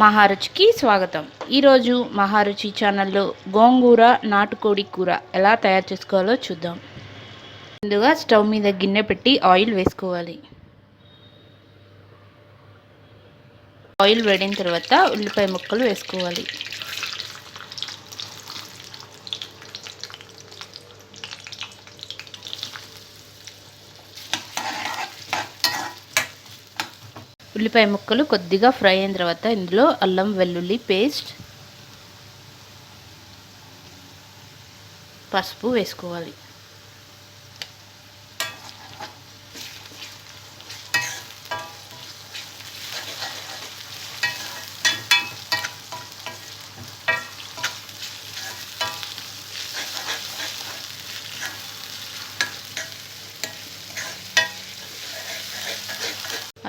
మహారుచికి స్వాగతం. ఈరోజు మహారుచి ఛానల్లో గోంగూర నాటుకోడి కూర ఎలా తయారు చేసుకోవాలో చూద్దాం. ముందుగా స్టవ్ మీద గిన్నె పెట్టి ఆయిల్ వేసుకోవాలి. ఆయిల్ వేడిన తర్వాత ఉల్లిపాయ ముక్కలు వేసుకోవాలి. ఉల్లిపాయ ముక్కలు కొద్దిగా ఫ్రై అయిన తర్వాత ఇందులో అల్లం వెల్లుల్లి పేస్ట్, పసుపు వేసుకోవాలి.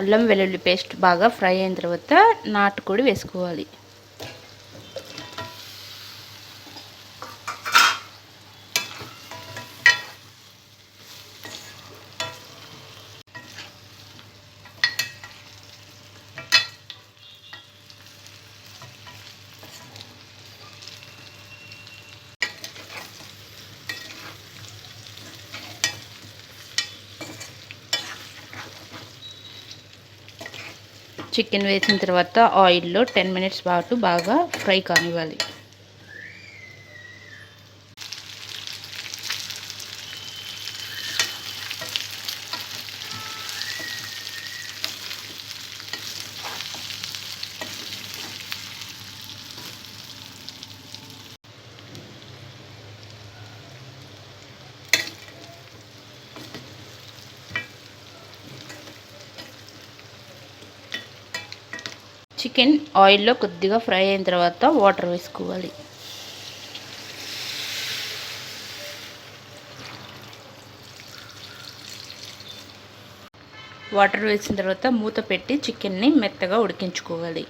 అల్లం వెల్లుల్లి పేస్ట్ బాగా ఫ్రై అయిన తర్వాత నాటుకోడి వేసుకోవాలి. చికెన్ వేసిన తర్వాత ఆయిల్లో 10 మినిట్స్ పాటు బాగా ఫ్రై కానివ్వాలి. చికెన్ ఆయిల్లో కొద్దిగా ఫ్రై అయిన తర్వాత వాటర్ వేసుకోవాలి. వాటర్ వేసిన తర్వాత మూత పెట్టి చికెన్ని మెత్తగా ఉడికించుకోవాలి.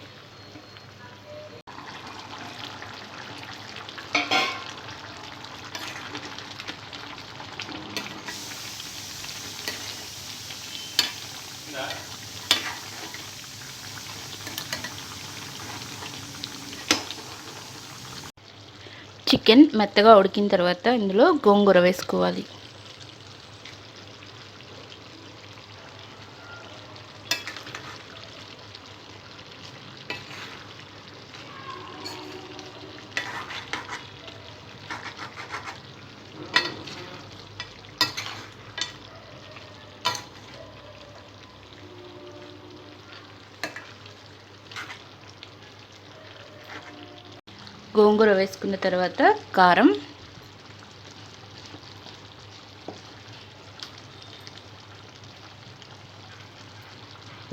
చికెన్ మెత్తగా ఉడికిన తర్వాత ఇందులో గోంగూర వేసుకోవాలి. గోంగూర వేసుకున్న తర్వాత కారం,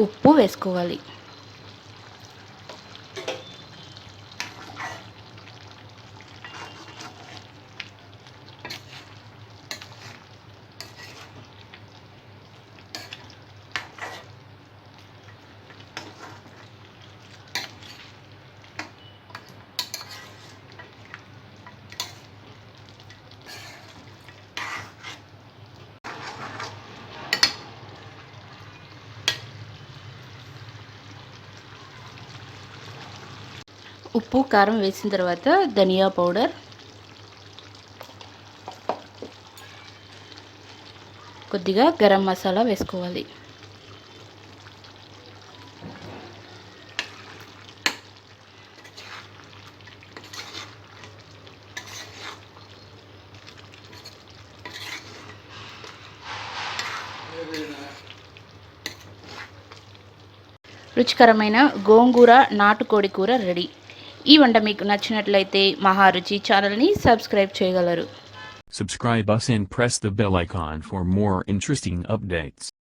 ఉప్పు వేసుకోవాలి. ఉప్పు కారం వేసిన తర్వాత ధనియా పౌడర్, కొద్దిగా గరం మసాలా వేసుకోవాలి. రుచికరమైన గోంగూర నాటుకోడి కూర రెడీ. ఈ వంట మీకు నచ్చినట్లయితే మహారుచి ఛానల్ని సబ్స్క్రైబ్ చేయగలరు. Subscribe us and press the bell icon for more interesting updates.